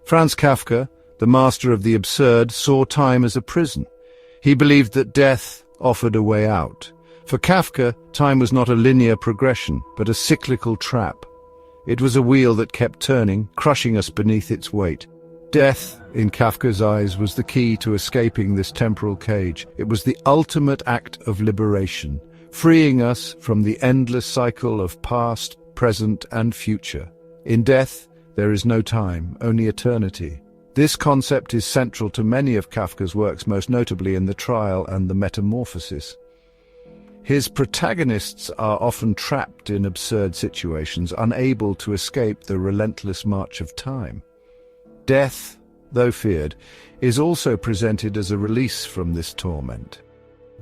Franz Kafka, the master of the absurd, saw time as a prison. He believed that death offered a way out. For Kafka, time was not a linear progression, but a cyclical trap. It was a wheel that kept turning, crushing us beneath its weight. Death, in Kafka's eyes, was the key to escaping this temporal cage. It was the ultimate act of liberation, freeing us from the endless cycle of past, present, and future. In death, there is no time, only eternity. This concept is central to many of Kafka's works, most notably in The Trial and The Metamorphosis. His protagonists are often trapped in absurd situations, unable to escape the relentless march of time. Death, though feared, is also presented as a release from this torment.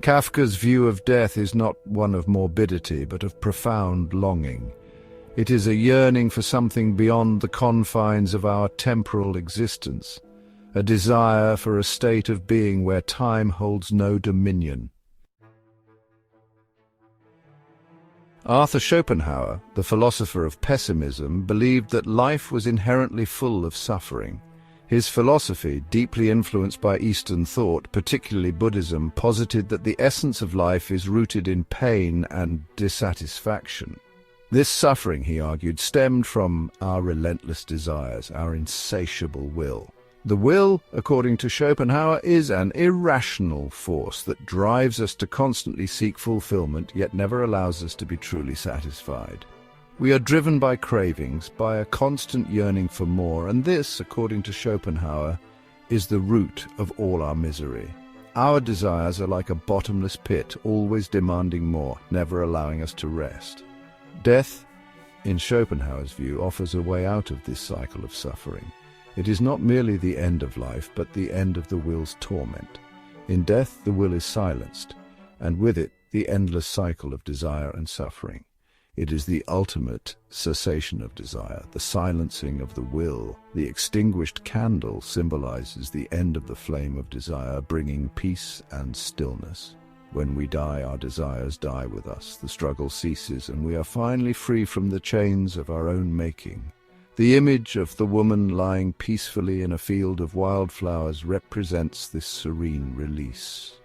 Kafka's view of death is not one of morbidity, but of profound longing. It is a yearning for something beyond the confines of our temporal existence, a desire for a state of being where time holds no dominion. Arthur Schopenhauer, the philosopher of pessimism, believed that life was inherently full of suffering. His philosophy, deeply influenced by Eastern thought, particularly Buddhism, posited that the essence of life is rooted in pain and dissatisfaction. This suffering, he argued, stemmed from our relentless desires, our insatiable will. The will, according to Schopenhauer, is an irrational force that drives us to constantly seek fulfillment, yet never allows us to be truly satisfied. We are driven by cravings, by a constant yearning for more, and this, according to Schopenhauer, is the root of all our misery. Our desires are like a bottomless pit, always demanding more, never allowing us to rest. Death, in Schopenhauer's view, offers a way out of this cycle of suffering. It is not merely the end of life, but the end of the will's torment. In death, the will is silenced, and with it, the endless cycle of desire and suffering. It is the ultimate cessation of desire, the silencing of the will. The extinguished candle symbolizes the end of the flame of desire, bringing peace and stillness. When we die, our desires die with us. The struggle ceases, and we are finally free from the chains of our own making. The image of the woman lying peacefully in a field of wildflowers represents this serene release.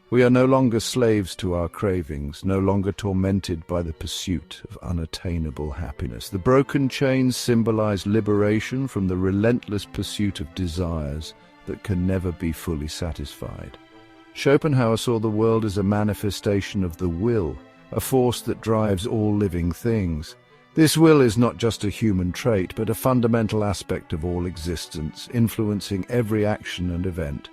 We are no longer slaves to our cravings, no longer tormented by the pursuit of unattainable happiness. The broken chains symbolize liberation from the relentless pursuit of desires that can never be fully satisfied. Schopenhauer saw the world as a manifestation of the will, a force that drives all living things. This will is not just a human trait, but a fundamental aspect of all existence, influencing every action and event.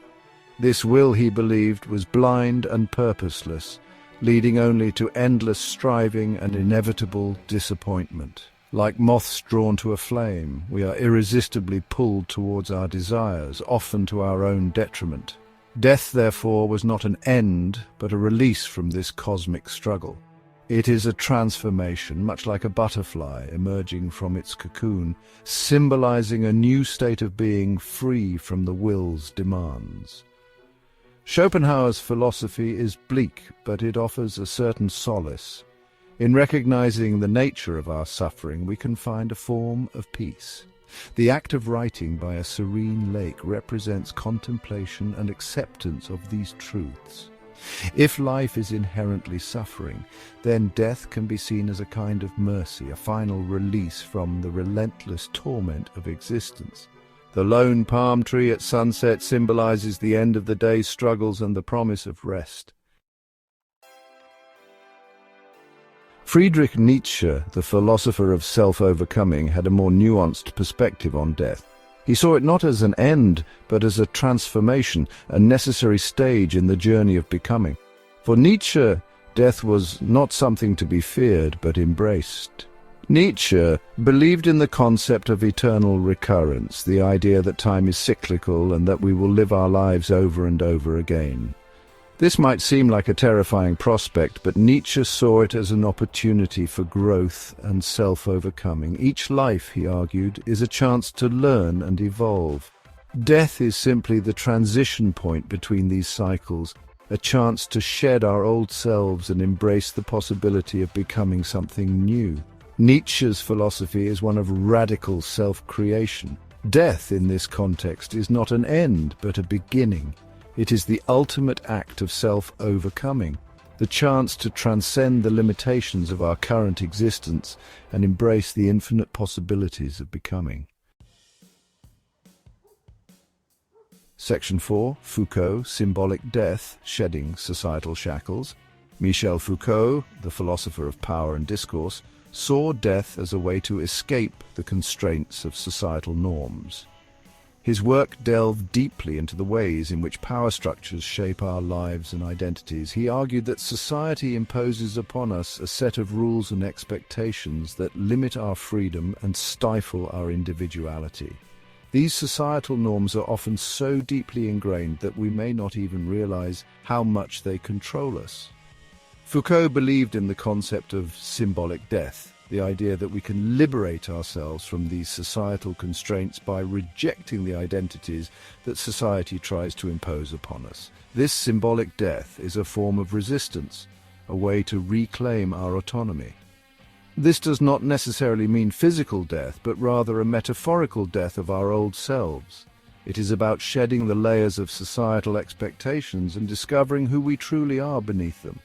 This will, he believed, was blind and purposeless, leading only to endless striving and inevitable disappointment. Like moths drawn to a flame, we are irresistibly pulled towards our desires, often to our own detriment. Death, therefore, was not an end, but a release from this cosmic struggle. It is a transformation, much like a butterfly emerging from its cocoon, symbolizing a new state of being free from the will's demands. Schopenhauer's philosophy is bleak, but it offers a certain solace. In recognizing the nature of our suffering, we can find a form of peace. The act of writing by a serene lake represents contemplation and acceptance of these truths. If life is inherently suffering, then death can be seen as a kind of mercy, a final release from the relentless torment of existence. The lone palm tree at sunset symbolizes the end of the day's struggles and the promise of rest. Friedrich Nietzsche, the philosopher of self-overcoming, had a more nuanced perspective on death. He saw it not as an end, but as a transformation, a necessary stage in the journey of becoming. For Nietzsche, death was not something to be feared, but embraced. Nietzsche believed in the concept of eternal recurrence, the idea that time is cyclical and that we will live our lives over and over again. This might seem like a terrifying prospect, but Nietzsche saw it as an opportunity for growth and self-overcoming. Each life, he argued, is a chance to learn and evolve. Death is simply the transition point between these cycles, a chance to shed our old selves and embrace the possibility of becoming something new. Nietzsche's philosophy is one of radical self-creation. Death, in this context, is not an end, but a beginning. It is the ultimate act of self-overcoming, the chance to transcend the limitations of our current existence and embrace the infinite possibilities of becoming. Section 4. Foucault, Symbolic Death, Shedding Societal Shackles. Michel Foucault, the philosopher of power and discourse, saw death as a way to escape the constraints of societal norms. His work delved deeply into the ways in which power structures shape our lives and identities. He argued that society imposes upon us a set of rules and expectations that limit our freedom and stifle our individuality. These societal norms are often so deeply ingrained that we may not even realize how much they control us. Foucault believed in the concept of symbolic death, the idea that we can liberate ourselves from these societal constraints by rejecting the identities that society tries to impose upon us. This symbolic death is a form of resistance, a way to reclaim our autonomy. This does not necessarily mean physical death, but rather a metaphorical death of our old selves. It is about shedding the layers of societal expectations and discovering who we truly are beneath them.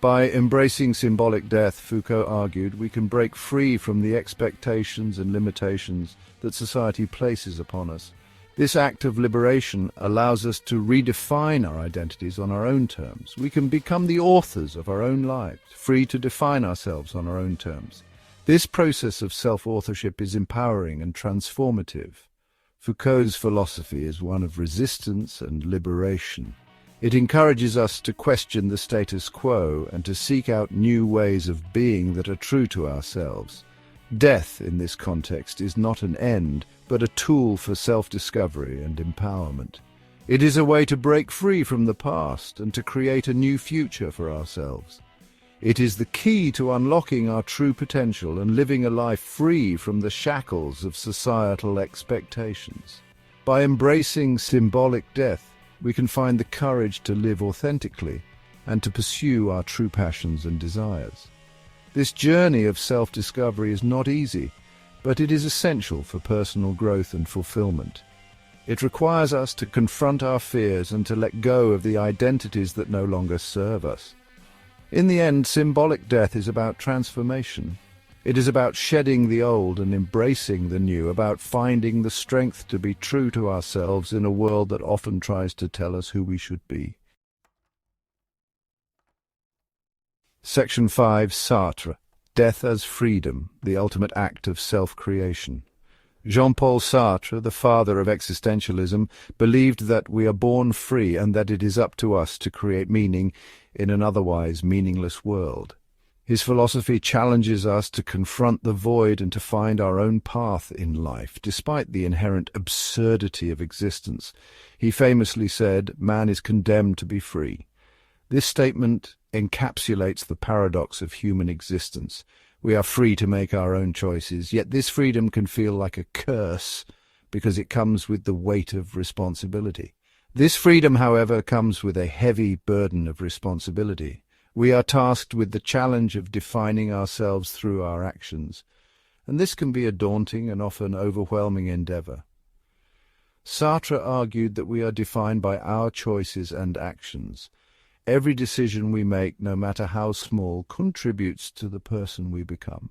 By embracing symbolic death, Foucault argued, we can break free from the expectations and limitations that society places upon us. This act of liberation allows us to redefine our identities on our own terms. We can become the authors of our own lives, free to define ourselves on our own terms. This process of self-authorship is empowering and transformative. Foucault's philosophy is one of resistance and liberation. It encourages us to question the status quo and to seek out new ways of being that are true to ourselves. Death, in this context, is not an end, but a tool for self-discovery and empowerment. It is a way to break free from the past and to create a new future for ourselves. It is the key to unlocking our true potential and living a life free from the shackles of societal expectations. By embracing symbolic death, we can find the courage to live authentically and to pursue our true passions and desires. This journey of self-discovery is not easy, but it is essential for personal growth and fulfillment. It requires us to confront our fears and to let go of the identities that no longer serve us. In the end, symbolic death is about transformation. It is about shedding the old and embracing the new, about finding the strength to be true to ourselves in a world that often tries to tell us who we should be. Section 5. Sartre, Death as Freedom, the Ultimate Act of Self-Creation. Jean-Paul Sartre, the father of existentialism, believed that we are born free and that it is up to us to create meaning in an otherwise meaningless world. His philosophy challenges us to confront the void and to find our own path in life, despite the inherent absurdity of existence. He famously said, "Man is condemned to be free." This statement encapsulates the paradox of human existence. We are free to make our own choices, yet this freedom can feel like a curse because it comes with the weight of responsibility. This freedom, however, comes with a heavy burden of responsibility. We are tasked with the challenge of defining ourselves through our actions, and this can be a daunting and often overwhelming endeavor. Sartre argued that we are defined by our choices and actions. Every decision we make, no matter how small, contributes to the person we become.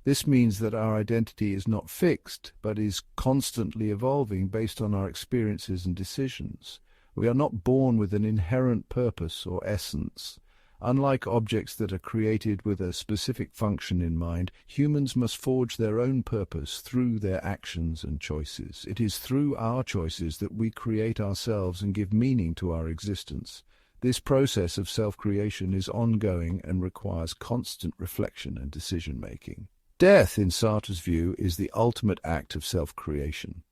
This means that our identity is not fixed, but is constantly evolving based on our experiences and decisions. We are not born with an inherent purpose or essence. Unlike objects that are created with a specific function in mind, humans must forge their own purpose through their actions and choices. It is through our choices that we create ourselves and give meaning to our existence. This process of self-creation is ongoing and requires constant reflection and decision-making. Death, in Sartre's view, is the ultimate act of self-creation.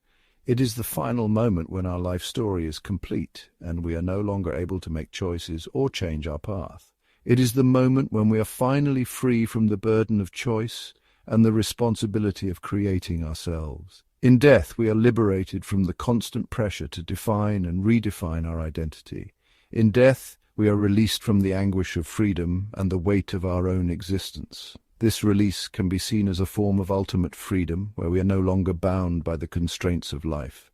It is the final moment when our life story is complete and we are no longer able to make choices or change our path. It is the moment when we are finally free from the burden of choice and the responsibility of creating ourselves. In death, we are liberated from the constant pressure to define and redefine our identity. In death, we are released from the anguish of freedom and the weight of our own existence. This release can be seen as a form of ultimate freedom, where we are no longer bound by the constraints of life.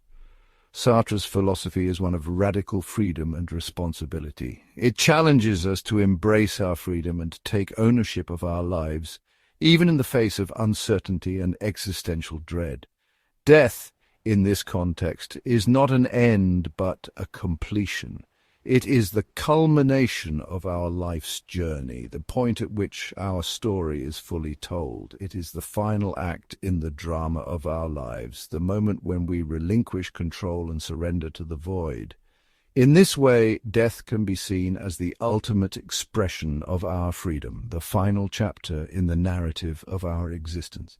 Sartre's philosophy is one of radical freedom and responsibility. It challenges us to embrace our freedom and to take ownership of our lives, even in the face of uncertainty and existential dread. Death, in this context, is not an end but a completion. It is the culmination of our life's journey, the point at which our story is fully told. It is the final act in the drama of our lives, the moment when we relinquish control and surrender to the void. In this way, death can be seen as the ultimate expression of our freedom, the final chapter in the narrative of our existence.